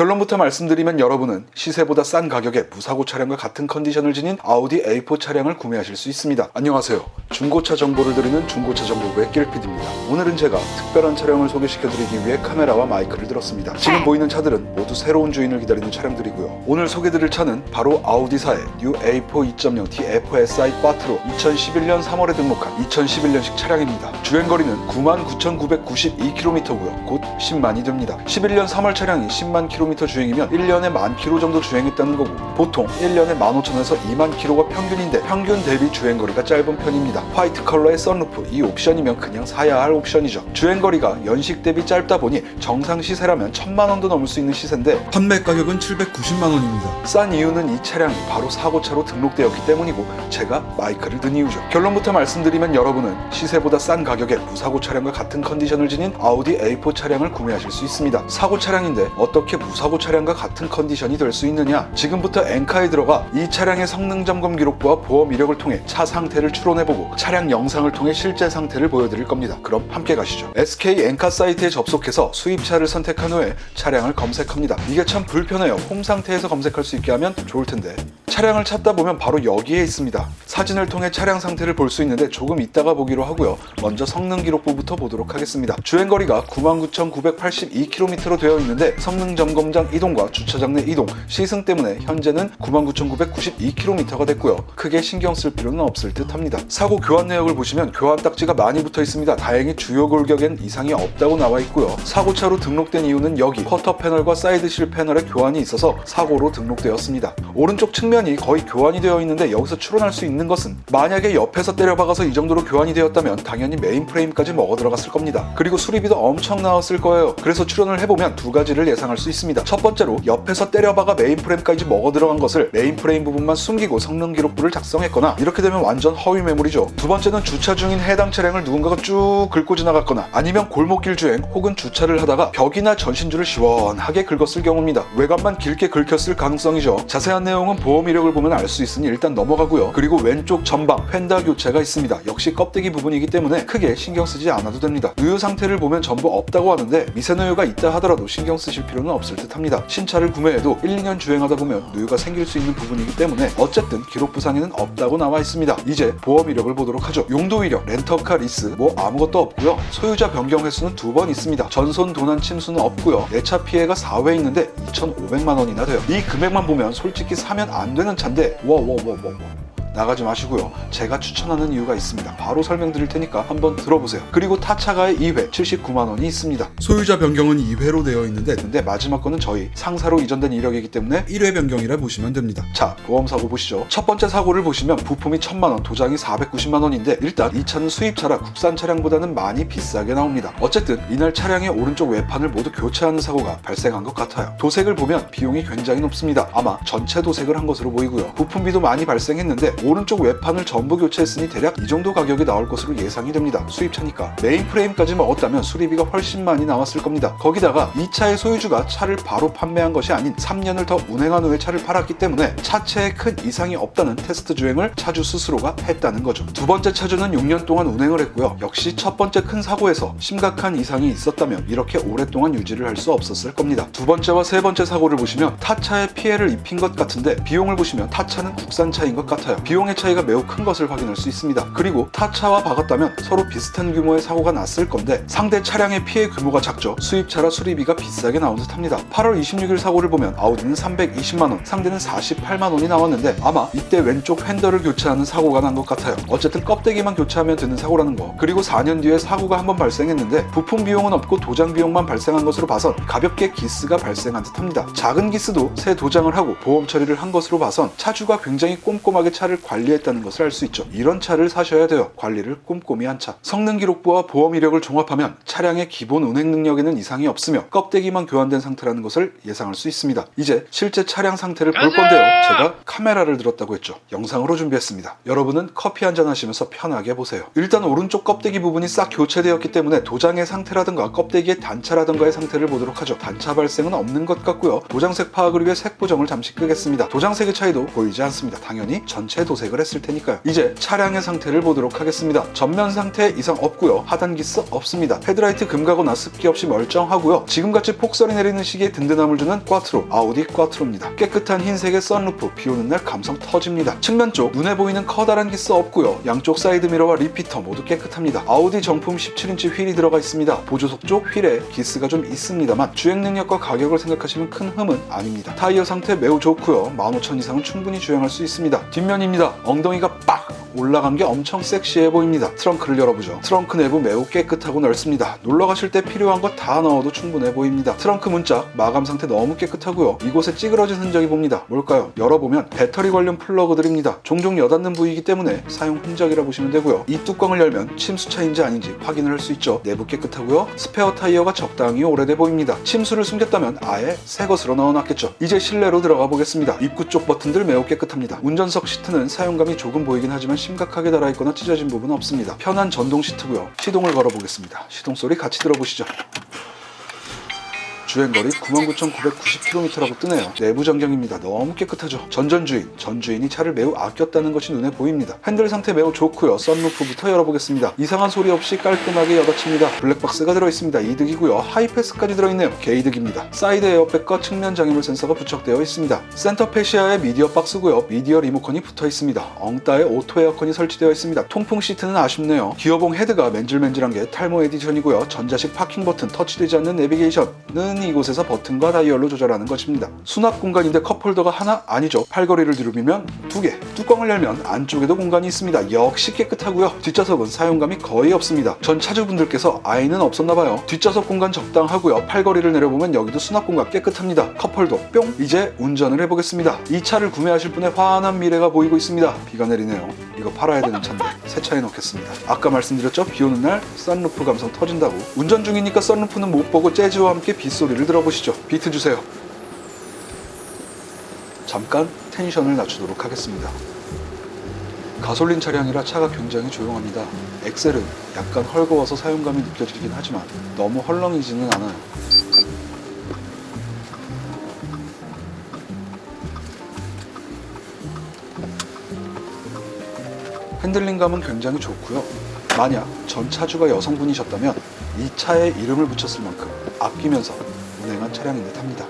결론부터 말씀드리면 여러분은 시세보다 싼 가격에 무사고 차량과 같은 컨디션을 지닌 아우디 A4 차량을 구매하실 수 있습니다. 안녕하세요. 중고차 정보를 드리는 중고차 정보부의 낄PD입니다. 오늘은 제가 특별한 차량을 소개시켜드리기 위해 카메라와 마이크를 들었습니다. 지금 보이는 차들은 모두 새로운 주인을 기다리는 차량들이고요. 오늘 소개드릴 차는 바로 아우디사의 New A4 2.0T F.SI Quattro 2011년 3월에 등록한 2011년식 차량입니다. 주행거리는 99,992km고요. 곧 10만이 됩니다. 11년 3월 차량이 10만 km 주행이면 1년에 10,000km 정도 주행했다는 거고, 보통 1년에 15,000에서 2만 km가 평균인데 평균 대비 주행거리가 짧은 편입니다. 화이트 컬러의 썬루프, 이 옵션이면 그냥 사야 할 옵션이죠. 주행거리가 연식 대비 짧다 보니 정상 시세라면 1,000만원도 넘을 수 있는 시세인데 판매 가격은 790만원입니다. 싼 이유는 이 차량이 바로 사고차로 등록되었기 때문이고 제가 마이크를 든 이유죠. 결론부터 말씀드리면 여러분은 시세보다 싼 가격에 무사고 차량과 같은 컨디션을 지닌 아우디 A4 차량을 구매하실 수 있습니다. 사고 차량인데 어떻게 무사고 차량과 같은 컨디션이 될 수 있느냐? 지금부터 엔카에 들어가 이 차량의 성능 점검 기록부와 보험 이력을 통해 차 상태를 추론해보고 차량 영상을 통해 실제 상태를 보여드릴 겁니다. 그럼 함께 가시죠. SK 엔카 사이트에 접속해서 수입차를 선택한 후에 차량을 검색합니다. 이게 참 불편해요. 홈 상태에서 검색할 수 있게 하면 좋을 텐데. 차량을 찾다 보면 바로 여기에 있습니다. 사진을 통해 차량 상태를 볼 수 있는데 조금 이따가 보기로 하고요. 먼저 성능 기록부부터 보도록 하겠습니다. 주행거리가 99,982km로 되어 있는데 성능 점검장 이동과 주차장 내 이동, 시승 때문에 현재는 99,992km가 됐고요. 크게 신경 쓸 필요는 없을 듯 합니다. 사고 교환 내역을 보시면 교환 딱지가 많이 붙어 있습니다. 다행히 주요 골격엔 이상이 없다고 나와 있고요. 사고차로 등록된 이유는 여기 쿼터 패널과 사이드 실 패널에 교환이 있어서 사고로 등록되었습니다. 오른쪽 측면이 거의 교환이 되어 있는데 여기서 추론할 수 있는 것은 만약에 옆에서 때려박아서 이 정도로 교환이 되었다면 당연히 메인 프레임까지 먹어 들어갔을 겁니다. 그리고 수리비도 엄청 나왔을 거예요. 그래서 추론을 해보면 두 가지를 예상할 수 있습니다. 첫 번째로 옆에서 때려박아 메인 프레임까지 먹어 들어간 것을 메인 프레임 부분만 숨기고 성능 기록부를 작성했거나, 이렇게 되면 완전 허위 매물이죠. 두 번째는 주차 중인 해당 차량을 누군가가 쭉 긁고 지나갔거나, 아니면 골목길 주행 혹은 주차를 하다가 벽이나 전신줄을 시원하게 긁었을 경우입니다. 외관만 길게 긁혔을 가능성이죠. 자세한 내용은 보험 이력을 보면 알 수 있으니 일단 넘어가고요. 그리고 왼쪽 전방 휀다 교체가 있습니다. 역시 껍데기 부분이기 때문에 크게 신경 쓰지 않아도 됩니다. 누유 상태를 보면 전부 없다고 하는데 미세누유가 있다 하더라도 신경 쓰실 필요는 없을 듯 합니다. 신차를 구매해도 1, 2년 주행하다 보면 누유가 생길 수 있는 부분이기 때문에 어쨌든 기록부상에는 없다고 나와 있습니다. 이제 보험 이력을 보도록 하죠. 용도 이력, 렌터카 리스 뭐 아무것도 없고요. 소유자 변경 횟수는 2번 있습니다. 전손 도난 침수는 없고요. 내차 피해가 4회 있는데 2,500만원이나 돼요. 이 금액만 보면 솔직히 사면 안 되는 차인데 나가지 마시고요. 제가 추천하는 이유가 있습니다. 바로 설명드릴 테니까 한번 들어보세요. 그리고 타차가의 2회 79만원이 있습니다. 소유자 변경은 2회로 되어 있는데 근데 마지막 거는 저희 상사로 이전된 이력이기 때문에 1회 변경이라 보시면 됩니다. 자, 보험사고 보시죠. 첫 번째 사고를 보시면 부품이 1,000만원, 도장이 490만원인데 일단 이 차는 수입차라 국산 차량보다는 많이 비싸게 나옵니다. 어쨌든 이날 차량의 오른쪽 외판을 모두 교체하는 사고가 발생한 것 같아요. 도색을 보면 비용이 굉장히 높습니다. 아마 전체 도색을 한 것으로 보이고요. 부품비도 많이 발생했는데 오른쪽 외판을 전부 교체했으니 대략 이 정도 가격이 나올 것으로 예상이 됩니다. 수입차니까. 메인 프레임까지 먹었다면 수리비가 훨씬 많이 나왔을 겁니다. 거기다가 이 차의 소유주가 차를 바로 판매한 것이 아닌 3년을 더 운행한 후에 차를 팔았기 때문에 차체에 큰 이상이 없다는 테스트 주행을 차주 스스로가 했다는 거죠. 두 번째 차주는 6년 동안 운행을 했고요. 역시 첫 번째 큰 사고에서 심각한 이상이 있었다면 이렇게 오랫동안 유지를 할 수 없었을 겁니다. 두 번째와 세 번째 사고를 보시면 타차에 피해를 입힌 것 같은데 비용을 보시면 타차는 국산차인 것 같아요. 비용의 차이가 매우 큰 것을 확인할 수 있습니다. 그리고 타차와 박았다면 서로 비슷한 규모의 사고가 났을 건데 상대 차량의 피해 규모가 작죠. 수입차라 수리비가 비싸게 나온 듯 합니다. 8월 26일 사고를 보면 아우디는 320만원, 상대는 48만원이 나왔는데 아마 이때 왼쪽 휀더를 교체하는 사고가 난 것 같아요. 어쨌든 껍데기만 교체하면 되는 사고라는 거. 그리고 4년 뒤에 사고가 한번 발생했는데 부품 비용은 없고 도장 비용만 발생한 것으로 봐선 가볍게 기스가 발생한 듯 합니다. 작은 기스도 새 도장을 하고 보험 처리를 한 것으로 봐선 차주가 굉장히 꼼꼼하게 차를 관리했다는 것을 알 수 있죠. 이런 차를 사셔야 돼요. 관리를 꼼꼼히 한 차. 성능 기록부와 보험 이력을 종합하면 차량의 기본 운행 능력에는 이상이 없으며 껍데기만 교환된 상태라는 것을 예상할 수 있습니다. 이제 실제 차량 상태를 볼 건데요. 제가 카메라를 들었다고 했죠. 영상으로 준비했습니다. 여러분은 커피 한잔 하시면서 편하게 보세요. 일단 오른쪽 껍데기 부분이 싹 교체되었기 때문에 도장의 상태라든가 껍데기의 단차라든가의 상태를 보도록 하죠. 단차 발생은 없는 것 같고요. 도장색 파악을 위해 색 보정을 잠시 끄겠습니다. 도장색의 차이도 보이지 않습니다. 당연히 전체 도색을 했을 테니까요. 이제 차량의 상태를 보도록 하겠습니다. 전면 상태 이상 없고요. 하단 기스 없습니다. 헤드라이트 금가거나 습기 없이 멀쩡하고요. 지금같이 폭설이 내리는 시기에 든든함을 주는 꽈트로, 아우디 꽈트로입니다. 깨끗한 흰색의 썬루프, 비오는 날 감성 터집니다. 측면 쪽 눈에 보이는 커다란 기스 없고요. 양쪽 사이드 미러와 리피터 모두 깨끗합니다. 아우디 정품 17인치 휠이 들어가 있습니다. 보조석 쪽 휠에 기스가 좀 있습니다만 주행 능력과 가격을 생각하시면 큰 흠은 아닙니다. 타이어 상태 매우 좋고요. 15,000 이상은 충분히 주행할 수 있습니다. 뒷면입니다. 엉덩이가 빡! 올라간 게 엄청 섹시해 보입니다. 트렁크를 열어보죠. 트렁크 내부 매우 깨끗하고 넓습니다. 놀러 가실 때 필요한 것 다 넣어도 충분해 보입니다. 트렁크 문짝 마감 상태 너무 깨끗하고요. 이곳에 찌그러진 흔적이 봅니다. 뭘까요? 열어보면 배터리 관련 플러그들입니다. 종종 여닫는 부위이기 때문에 사용 흔적이라 보시면 되고요. 이 뚜껑을 열면 침수차인지 아닌지 확인을 할 수 있죠. 내부 깨끗하고요. 스페어 타이어가 적당히 오래돼 보입니다. 침수를 숨겼다면 아예 새 것으로 넣어놨겠죠. 이제 실내로 들어가 보겠습니다. 입구 쪽 버튼들 매우 깨끗합니다. 운전석 시트는 사용감이 조금 보이긴 하지만 심각하게 닳아있거나 찢어진 부분은 없습니다. 편한 전동 시트고요. 시동을 걸어보겠습니다. 시동 소리 같이 들어보시죠. 주행거리 99,990km라고 뜨네요. 내부 전경입니다. 너무 깨끗하죠. 전주인이 차를 매우 아꼈다는 것이 눈에 보입니다. 핸들 상태 매우 좋고요. 썬루프부터 열어보겠습니다. 이상한 소리 없이 깔끔하게 여닫힙니다. 블랙박스가 들어있습니다. 이득이고요. 하이패스까지 들어있네요. 개이득입니다. 사이드 에어백과 측면 장애물 센서가 부착되어 있습니다. 센터 패시아에 미디어 박스고요. 미디어 리모컨이 붙어 있습니다. 엉따에 오토 에어컨이 설치되어 있습니다. 통풍 시트는 아쉽네요. 기어봉 헤드가 맨질맨질한 게 탈모 에디션이고요. 전자식 파킹 버튼, 터치되지 않는 내비게이션은 이곳에서 버튼과 다이얼로 조절하는 것입니다. 수납 공간인데 컵홀더가 하나? 아니죠. 팔걸이를 뒤로미면 2개. 뚜껑을 열면 안쪽에도 공간이 있습니다. 역시 깨끗하고요. 뒷좌석은 사용감이 거의 없습니다. 전 차주분들께서 아이는 없었나봐요. 뒷좌석 공간 적당하고요. 팔걸이를 내려보면 여기도 수납 공간 깨끗합니다. 컵홀더 뿅! 이제 운전을 해보겠습니다. 이 차를 구매하실 분의 환한 미래가 보이고 있습니다. 비가 내리네요. 이거 팔아야 되는 차인데 새 차에 넣겠습니다. 아까 말씀드렸죠? 비 오는 날 썬루프 감성 터진다고. 운전 중이니까 썬루프는 못 보고 재즈와 함께 빗소리를 들어보시죠. 비트 주세요. 잠깐 텐션을 낮추도록 하겠습니다. 가솔린 차량이라 차가 굉장히 조용합니다. 엑셀은 약간 헐거워서 사용감이 느껴지긴 하지만 너무 헐렁이지는 않아요. 핸들링감은 굉장히 좋고요. 만약 전 차주가 여성분이셨다면 이 차에 이름을 붙였을 만큼 아끼면서 운행한 차량인 듯 합니다.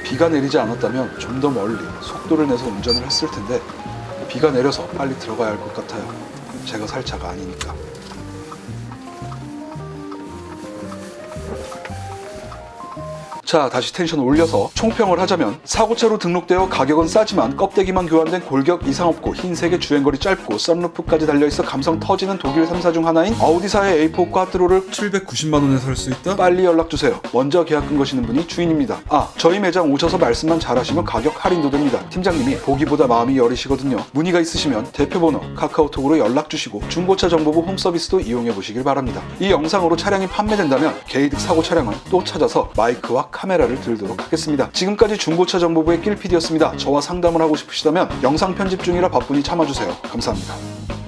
비가 내리지 않았다면 좀 더 멀리 속도를 내서 운전을 했을 텐데 비가 내려서 빨리 들어가야 할 것 같아요. 제가 살 차가 아니니까. 자, 다시 텐션 올려서 총평을 하자면 사고차로 등록되어 가격은 싸지만 껍데기만 교환된 골격 이상 없고 흰색의 주행거리 짧고 썬루프까지 달려있어 감성 터지는 독일 3사 중 하나인 아우디사의 A4 꽈트로를 790만원에 살 수 있다? 빨리 연락주세요. 먼저 계약금 거시는 분이 주인입니다. 저희 매장 오셔서 말씀만 잘하시면 가격 할인도 됩니다. 팀장님이 보기보다 마음이 여리시거든요. 문의가 있으시면 대표번호 카카오톡으로 연락주시고 중고차 정보부 홈서비스도 이용해 보시길 바랍니다. 이 영상으로 차량이 판매된다면 개이득 사고 차량을 또 찾아서 마이크와 카메라를 들도록 하겠습니다. 지금까지 중고차 정보부의 낄PD였습니다. 저와 상담을 하고 싶으시다면 영상 편집 중이라 바쁘니 참아주세요. 감사합니다.